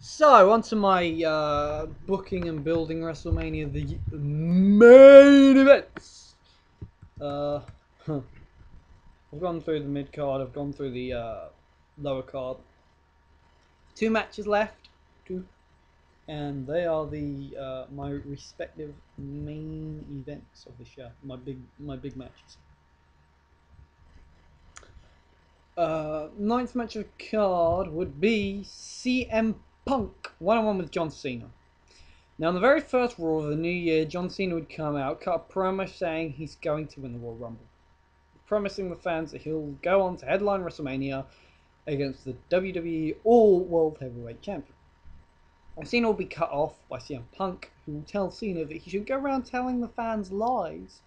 So, onto my booking and building Wrestlemania, the main events. Uh, huh. I've gone through the mid card, I've gone through the lower card. Two matches left, and they are the my respective main events of the show. My big matches. Ninth match of the card would be CM Punk one-on-one with John Cena. Now, on the very first Raw of the new year, John Cena would come out, cut a promo saying he's going to win the Royal Rumble, promising the fans that he'll go on to headline Wrestlemania against the WWE All-World Heavyweight Champion. Cena will be cut off by CM Punk, who will tell Cena that he should go around telling the fans lies,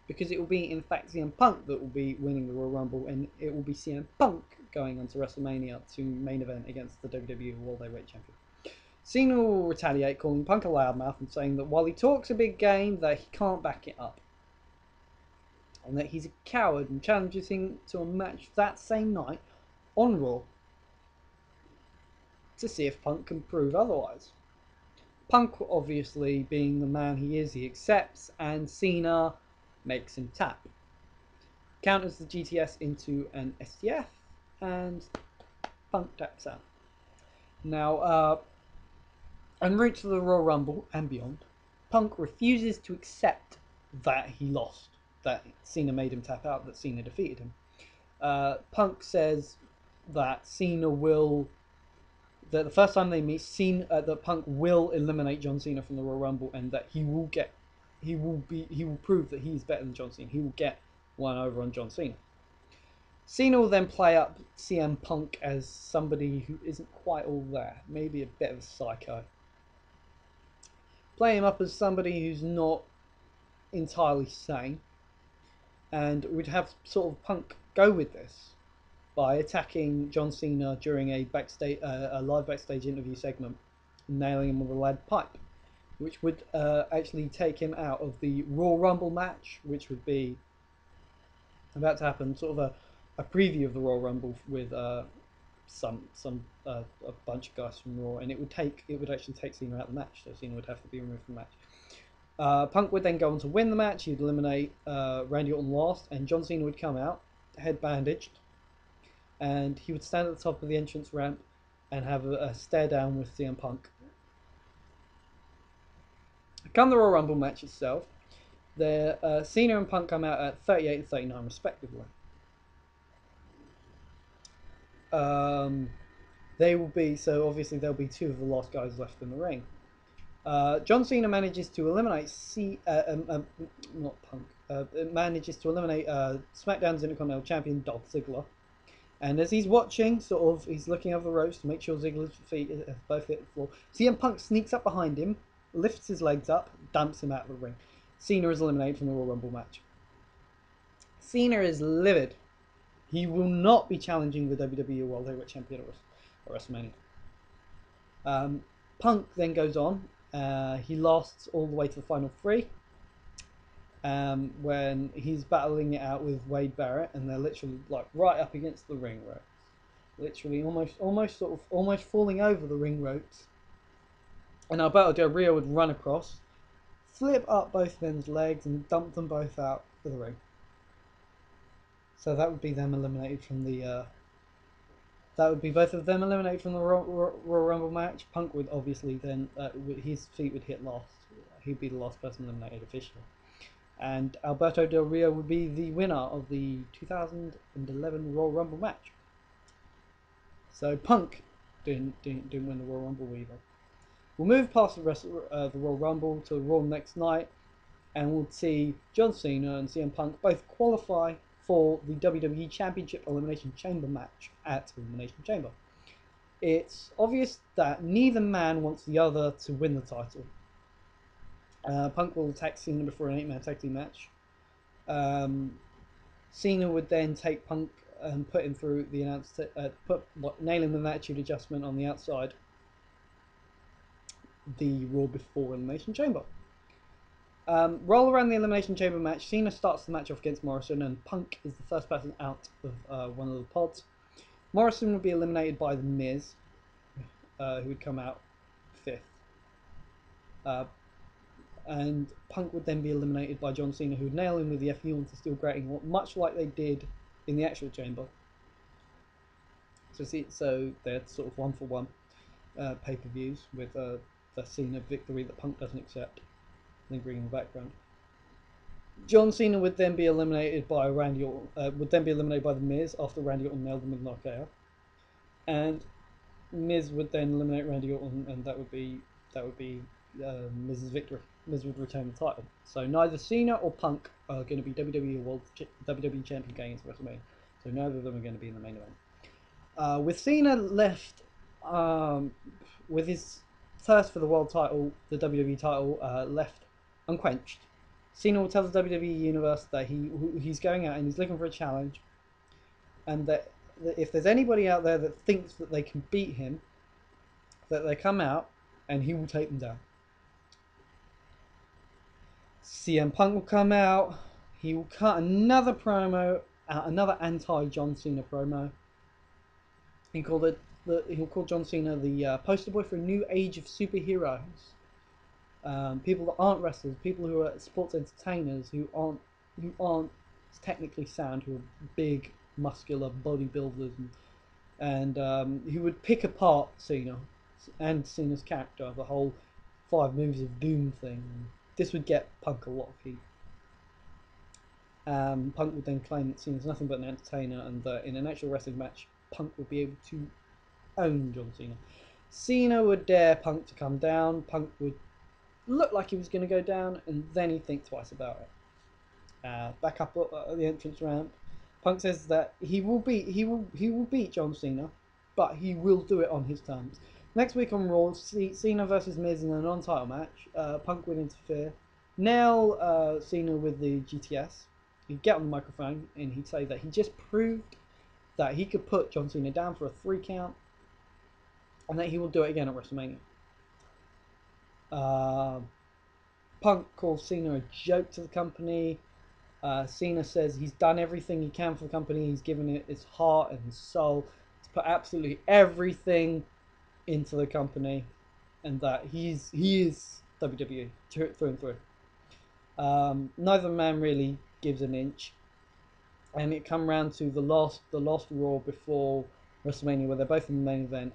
because it will be, in fact, CM Punk that will be winning the Royal Rumble, and it will be CM Punk going on to WrestleMania to main event against the WWE World Heavyweight Champion. Cena will retaliate, calling Punk a loudmouth and saying that while he talks a big game, that he can't back it up. And that he's a coward, and challenges him to a match that same night on Raw to see if Punk can prove otherwise. Punk, obviously being the man he is, he accepts, and Cena makes him tap. Counters the GTS into an STF, and Punk taps out. Now, en route to the Royal Rumble and beyond, Punk refuses to accept that he lost, that Cena made him tap out, that Cena defeated him. Punk says that that the first time they meet, that Punk will eliminate John Cena from the Royal Rumble, and that he will prove that he's better than John Cena. He will get one over on John Cena. Cena will then play up CM Punk as somebody who isn't quite all there, maybe a bit of a psycho. Play him up as somebody who's not entirely sane, and would have sort of Punk go with this by attacking John Cena during a live backstage interview segment, nailing him with a lead pipe, which would actually take him out of the Royal Rumble match, which would be about to happen, sort of a preview of the Royal Rumble with a bunch of guys from Raw, and it would actually take Cena out of the match, so Cena would have to be removed from the match. Punk would then go on to win the match. He'd eliminate Randy Orton last, and John Cena would come out, head bandaged, and he would stand at the top of the entrance ramp and have a stare down with CM Punk. Come the Royal Rumble match itself, Cena and Punk come out at 38 and 39 respectively. They will be, so obviously there'll be two of the last guys left in the ring. John Cena manages to eliminate manages to eliminate SmackDown's Intercontinental Champion Dolph Ziggler, and as he's watching, he's looking over the ropes to make sure Ziggler's feet have both hit the floor. CM Punk sneaks up behind him, lifts his legs up, dumps him out of the ring. Cena is eliminated from the Royal Rumble match. Cena is livid. He will not be challenging the WWE World Heavyweight Champion at WrestleMania. Punk then goes on. He lasts all the way to the final three, when he's battling it out with Wade Barrett, and they're literally like right up against the ring ropes, literally almost falling over the ring ropes. And Alberto Del Rio would run across, flip up both men's legs, and dump them both out of the ring. So that would be them eliminated from the. That would be both of them eliminated from the Royal Rumble match. Punk would obviously then, his feet would hit last. He'd be the last person eliminated officially. And Alberto Del Rio would be the winner of the 2011 Royal Rumble match. So Punk didn't win the Royal Rumble either. We'll move past the rest of the Royal Rumble to the Raw next night, and we'll see John Cena and CM Punk both qualify for the WWE Championship Elimination Chamber match at Elimination Chamber. It's obvious that neither man wants the other to win the title. Punk will attack Cena before an 8-man tag team match. Cena would then take Punk and put him through the nail him with an attitude adjustment on the outside the Raw before Elimination Chamber. Roll around the Elimination Chamber match. Cena starts the match off against Morrison, and Punk is the first person out of one of the pods. Morrison will be eliminated by The Miz. who would come out fifth. Uh, and Punk would then be eliminated by John Cena, who would nail him with the FU onto steel grating, much like they did in the actual chamber. So they're sort of 1-for-1 pay-per-views with the Cena victory that Punk doesn't accept, lingering in the background. John Cena would then be eliminated by Randy Orton. Would then be eliminated by the Miz after Randy Orton nailed him with knockout, and Miz would then eliminate Randy Orton, and that would be Miz's victory. Miz would retain the title. So neither Cena or Punk are going to be WWE champion going into WrestleMania. So neither of them are going to be in the main event. With Cena left, with his thirst for the world title, the WWE title, left unquenched, Cena will tell the WWE universe that he's going out and he's looking for a challenge, and that if there's anybody out there that thinks that they can beat him, that they come out and he will take them down. CM Punk will come out. He will cut another promo, another anti-John Cena promo. He'll call John Cena the poster boy for a new age of superheroes. People that aren't wrestlers, people who are sports entertainers, who aren't technically sound, who are big, muscular bodybuilders, and who would pick apart Cena and Cena's character, the whole 5 moves of doom thing. This would get Punk a lot of heat. Punk would then claim that Cena's nothing but an entertainer, and that in an actual wrestling match, Punk would be able to own John Cena. Cena would dare Punk to come down. Punk would look like he was going to go down, and then he'd think twice about it. Back up at the entrance ramp, Punk says that he will beat John Cena, but he will do it on his terms. Next week on Raw, Cena versus Miz in a non-title match. Punk would interfere, nail Cena with the GTS. He'd get on the microphone and he'd say that he just proved that he could put John Cena down for a 3 count, and that he will do it again at WrestleMania. Punk calls Cena a joke to the company. Cena says he's done everything he can for the company. He's given it his heart and his soul to put absolutely everything into the company, and that he is WWE through and through. Neither man really gives an inch, and it come round to the last Raw before WrestleMania, where they're both in the main event.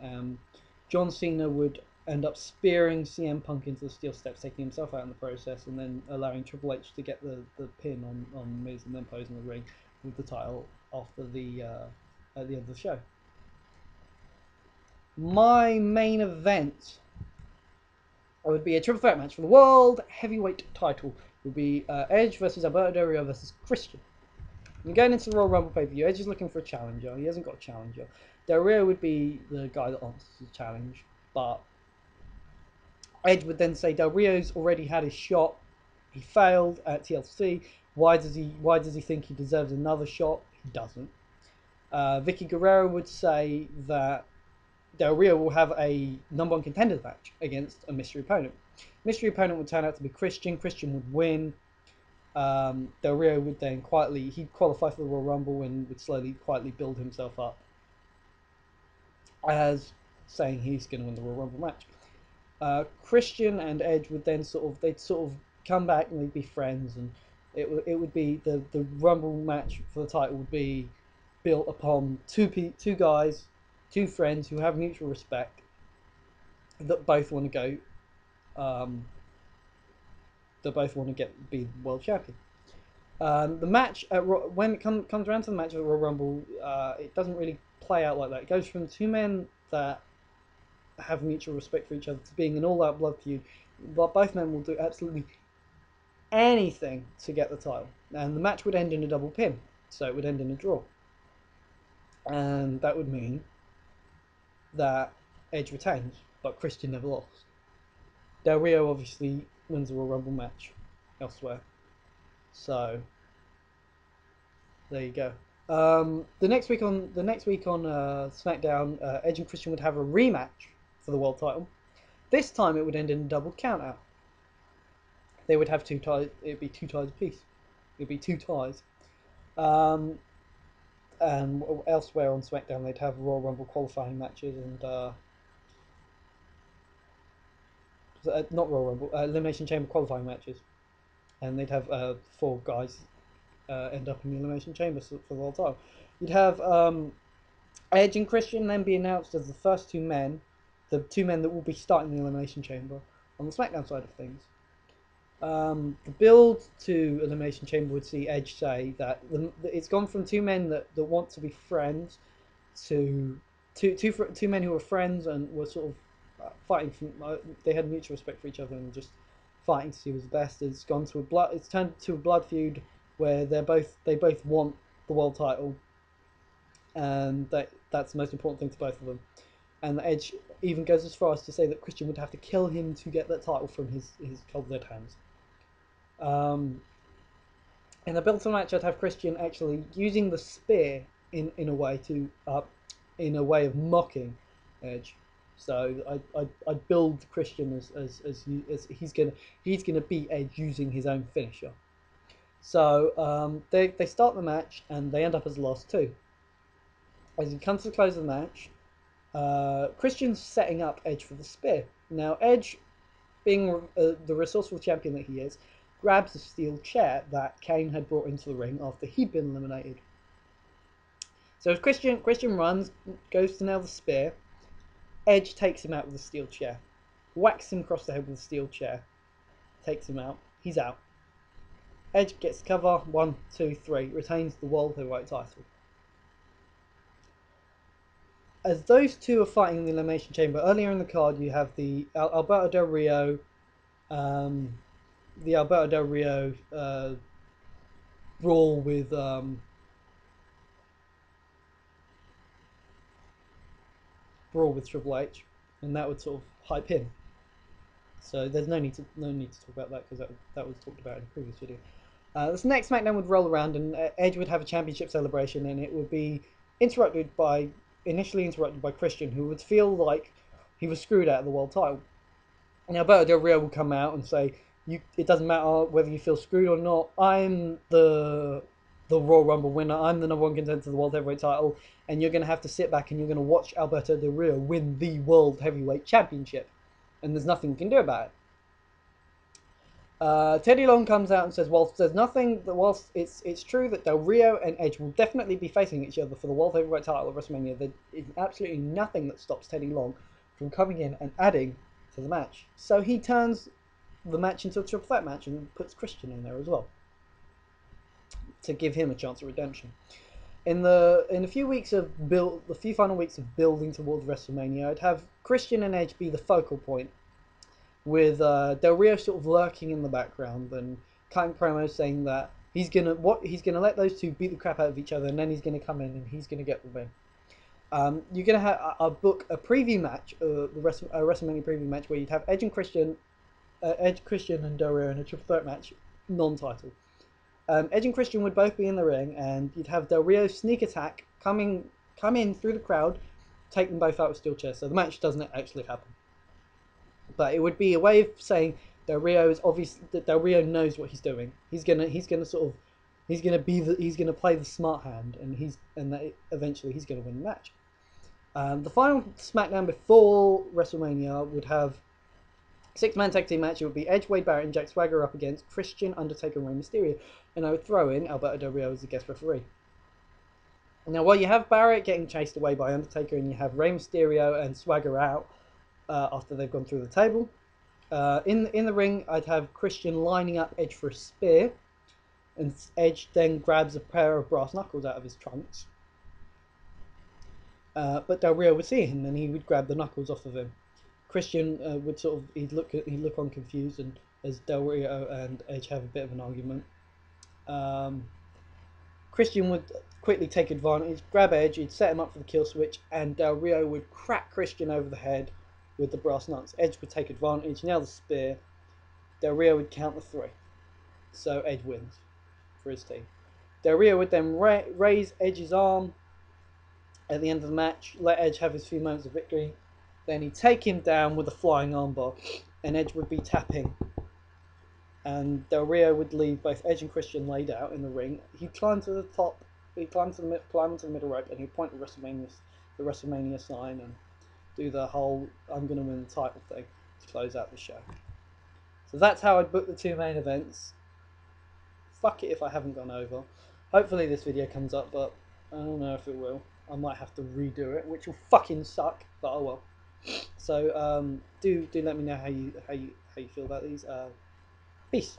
John Cena would end up spearing CM Punk into the steel steps, taking himself out in the process, and then allowing Triple H to get the pin on Miz, and then pose in the ring with the title after at the end of the show. My main event would be a triple threat match for the World Heavyweight title. It would be Edge versus Alberto Del Rio versus Christian. And going into the Royal Rumble pay-per-view, Edge is looking for a challenger. He hasn't got a challenger. Del Rio would be the guy that answers the challenge, but Edge would then say Del Rio's already had his shot. He failed at TLC. Why does he think he deserves another shot? He doesn't. Vicky Guerrero would say that Del Rio will have a #1 contender match against a mystery opponent. Mystery opponent would turn out to be Christian. Christian would win. Del Rio would then he'd qualify for the Royal Rumble and would slowly, quietly build himself up as saying he's going to win the Royal Rumble match. Christian and Edge would then they'd come back and they'd be friends, and it would be the Rumble match for the title would be built upon two guys, two friends who have mutual respect, that both want to go, that both want to be world champion. The match when it comes around to the match at the Royal Rumble, it doesn't really play out like that. It goes from 2 men that have mutual respect for each other to being an all-out blood feud, but both men will do absolutely anything to get the title, and the match would end in a double pin, so it would end in a draw, and that would mean that Edge retains, but Christian never lost. Del Rio obviously wins the Royal Rumble match elsewhere, so there you go. The next week on SmackDown, Edge and Christian would have a rematch for the world title. This time it would end in a double countout. They would have 2 ties. It'd be 2 ties apiece. It'd be 2 ties. And elsewhere on SmackDown, they'd have Royal Rumble qualifying matches, and not Royal Rumble, Elimination Chamber qualifying matches, and they'd have 4 guys end up in the Elimination Chamber for the whole time. You'd have Edge and Christian then be announced as the first 2 men, the 2 men that will be starting the Elimination Chamber on the SmackDown side of things. The build to Elimination Chamber would see Edge say that it's gone from 2 men that want to be friends to two men who were friends and were sort of fighting. They had mutual respect for each other and just fighting to see who was the best. It's gone to it's turned to a blood feud where they both want the world title, and that's the most important thing to both of them. And Edge even goes as far as to say that Christian would have to kill him to get that title from his cold dead hands. In the build-to match, I'd have Christian actually using the spear in a way to in a way of mocking Edge. So I'd build Christian as he's gonna beat Edge using his own finisher. So they start the match and they end up as lost too. As he comes to the close of the match, Christian's setting up Edge for the spear. Now Edge, being the resourceful champion that he is, grabs a steel chair that Kane had brought into the ring after he'd been eliminated. So as Christian runs, goes to nail the spear, Edge takes him out with a steel chair, whacks him across the head with a steel chair, takes him out, he's out. Edge gets the cover, 1, 2, 3, retains the World Heavyweight title. As those 2 are fighting in the Elimination Chamber, earlier in the card you have the Alberto Del Rio, brawl with Triple H, and that would sort of hype him. So there's no need to talk about that because that was talked about in a previous video. This next SmackDown would roll around and Edge would have a championship celebration, and it would be initially interrupted by Christian, who would feel like he was screwed out of the world title. And Alberto Del Rio will come out and say, it doesn't matter whether you feel screwed or not, I'm the Royal Rumble winner, I'm the #1 contender to the World Heavyweight title, and you're going to have to sit back and you're going to watch Alberto Del Rio win the World Heavyweight Championship. And there's nothing you can do about it. Teddy Long comes out and says, whilst it's true that Del Rio and Edge will definitely be facing each other for the World Heavyweight title at Wrestlemania, there is absolutely nothing that stops Teddy Long from coming in and adding to the match. So he turns the match into a triple threat match and puts Christian in there as well to give him a chance of redemption. In the few final weeks of building towards WrestleMania, I'd have Christian and Edge be the focal point, with Del Rio sort of lurking in the background and cutting promos saying that he's gonna let those 2 beat the crap out of each other, and then he's gonna come in and he's gonna get the win. You're gonna have a preview match, a WrestleMania preview match where you'd have Edge, Christian, and Del Rio in a triple threat match, non-title. Edge and Christian would both be in the ring, and you'd have Del Rio sneak attack, come in through the crowd, take them both out with steel chairs. So the match doesn't actually happen, but it would be a way of saying Del Rio is obvious that Del Rio knows what he's doing. He's gonna play the smart hand, and eventually he's gonna win the match. The final SmackDown before WrestleMania would have 6-man tag team match. It would be Edge, Wade Barrett, and Jack Swagger up against Christian, Undertaker, and Rey Mysterio, and I would throw in Alberto Del Rio as the guest referee. Now, while you have Barrett getting chased away by Undertaker, and you have Rey Mysterio and Swagger out after they've gone through the table, in the ring, I'd have Christian lining up Edge for a spear, and Edge then grabs a pair of brass knuckles out of his trunks. But Del Rio would see him, and he would grab the knuckles off of him. Christian would he'd look on confused, and as Del Rio and Edge have a bit of an argument, Christian would quickly take advantage, grab Edge, he'd set him up for the kill switch, and Del Rio would crack Christian over the head with the brass knucks. Edge would take advantage, nail the spear, Del Rio would count the 3, so Edge wins for his team. Del Rio would then raise Edge's arm at the end of the match, let Edge have his few moments of victory. Then he'd take him down with a flying armbar, and Edge would be tapping. And Del Rio would leave both Edge and Christian laid out in the ring. He'd climb to the top, he'd climb to the middle rope, and he'd point the WrestleMania sign and do the whole "I'm going to win the title" thing. to close out the show. So that's how I'd book the 2 main events. Fuck it if I haven't gone over. Hopefully this video comes up, but I don't know if it will. I might have to redo it, which will fucking suck, but oh well. So do let me know how you feel about these. Peace.